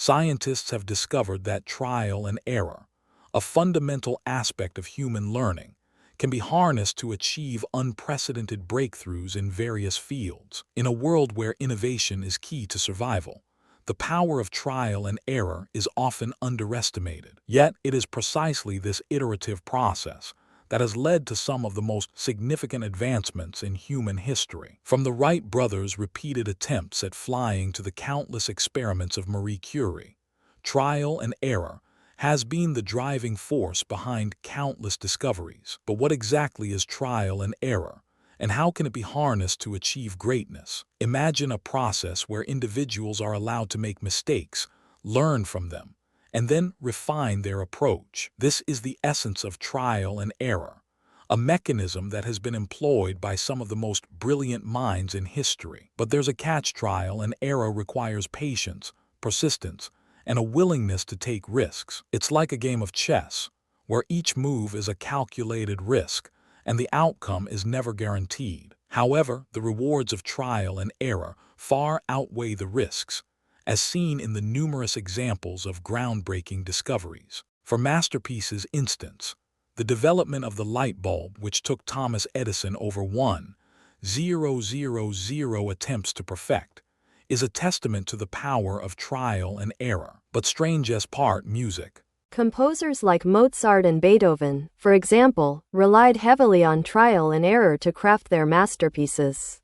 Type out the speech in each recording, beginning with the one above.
Scientists have discovered that trial and error, a fundamental aspect of human learning, can be harnessed to achieve unprecedented breakthroughs in various fields. In a world where innovation is key to survival, the power of trial and error is often underestimated. Yet, it is precisely this iterative process that has led to some of the most significant advancements in human history. From the Wright brothers' repeated attempts at flying to the countless experiments of Marie Curie, trial and error has been the driving force behind countless discoveries. But what exactly is trial and error, and how can it be harnessed to achieve greatness? Imagine a process where individuals are allowed to make mistakes, learn from them, and then refine their approach. This is the essence of trial and error, a mechanism that has been employed by some of the most brilliant minds in history. But there's a catch. Trial and error requires patience, persistence, and a willingness to take risks. It's like a game of chess, where each move is a calculated risk, and the outcome is never guaranteed. However, the rewards of trial and error far outweigh the risks, as seen in the numerous examples of groundbreaking discoveries. For Masterpiece's instance, the development of the light bulb, which took Thomas Edison over 1,000 attempts to perfect, is a testament to the power of trial and error. But strangest part, music. Composers like Mozart and Beethoven, for example, relied heavily on trial and error to craft their masterpieces.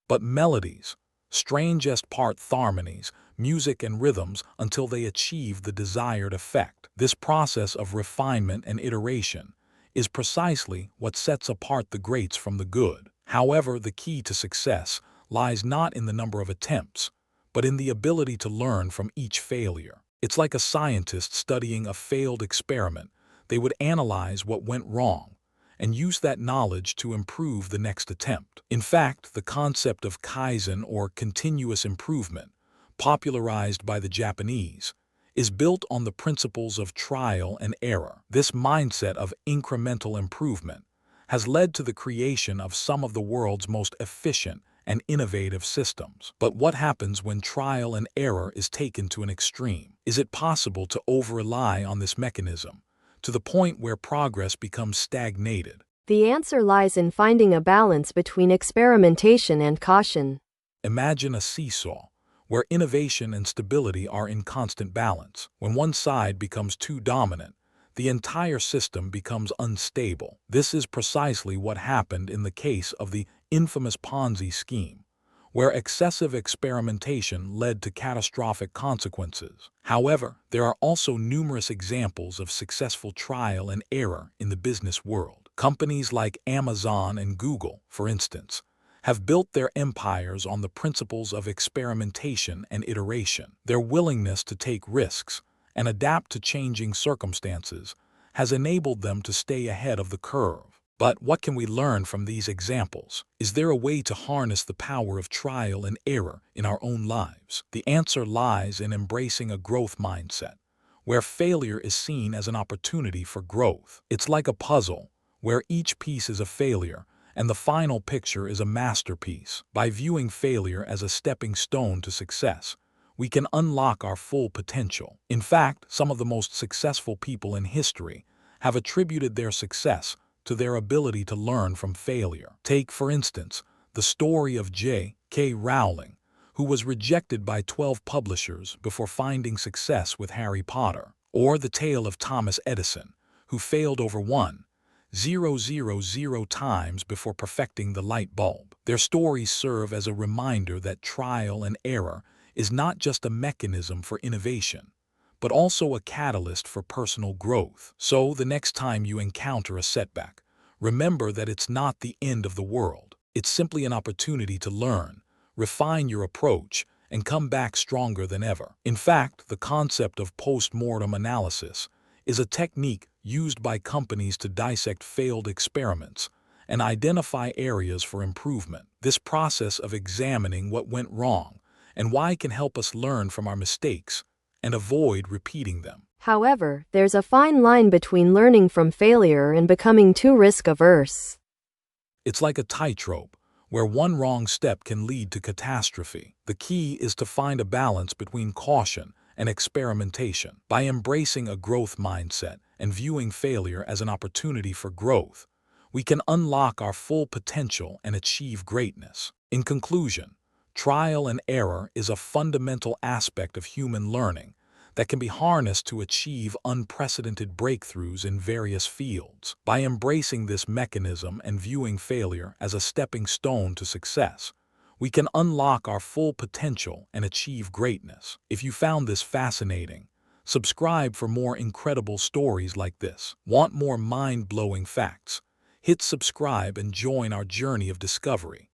But melodies, strangest part, harmonies, music and rhythms until they achieve the desired effect. This process of refinement and iteration is precisely what sets apart the greats from the good. However, the key to success lies not in the number of attempts, but in the ability to learn from each failure. It's like a scientist studying a failed experiment. They would analyze what went wrong and use that knowledge to improve the next attempt. In fact, the concept of Kaizen, or continuous improvement, popularized by the Japanese, is built on the principles of trial and error. This mindset of incremental improvement has led to the creation of some of the world's most efficient and innovative systems. But what happens when trial and error is taken to an extreme? Is it possible to over-rely on this mechanism to the point where progress becomes stagnated? The answer lies in finding a balance between experimentation and caution. Imagine a seesaw, where innovation and stability are in constant balance. When one side becomes too dominant, the entire system becomes unstable. This is precisely what happened in the case of the infamous Ponzi scheme, where excessive experimentation led to catastrophic consequences. However, there are also numerous examples of successful trial and error in the business world. Companies like Amazon and Google, for instance, have built their empires on the principles of experimentation and iteration. Their willingness to take risks and adapt to changing circumstances has enabled them to stay ahead of the curve. But what can we learn from these examples? Is there a way to harness the power of trial and error in our own lives? The answer lies in embracing a growth mindset, where failure is seen as an opportunity for growth. It's like a puzzle, where each piece is a failure and the final picture is a masterpiece. By viewing failure as a stepping stone to success, we can unlock our full potential. In fact, some of the most successful people in history have attributed their success to their ability to learn from failure. Take, for instance, the story of J.K. Rowling, who was rejected by 12 publishers before finding success with Harry Potter, or the tale of Thomas Edison, who failed over 1,000 times before perfecting the light bulb. Their stories serve as a reminder that trial and error is not just a mechanism for innovation, but also a catalyst for personal growth. So, the next time you encounter a setback, remember that it's not the end of the world. It's simply an opportunity to learn, refine your approach, and come back stronger than ever. In fact, the concept of post-mortem analysis is a technique used by companies to dissect failed experiments and identify areas for improvement. This process of examining what went wrong and why can help us learn from our mistakes and avoid repeating them. However, there's a fine line between learning from failure and becoming too risk-averse. It's like a tightrope, where one wrong step can lead to catastrophe. The key is to find a balance between caution and experimentation. By embracing a growth mindset and viewing failure as an opportunity for growth, we can unlock our full potential and achieve greatness. In conclusion, trial and error is a fundamental aspect of human learning that can be harnessed to achieve unprecedented breakthroughs in various fields. By embracing this mechanism and viewing failure as a stepping stone to success, we can unlock our full potential and achieve greatness. If you found this fascinating, subscribe for more incredible stories like this. Want more mind-blowing facts? Hit subscribe and join our journey of discovery.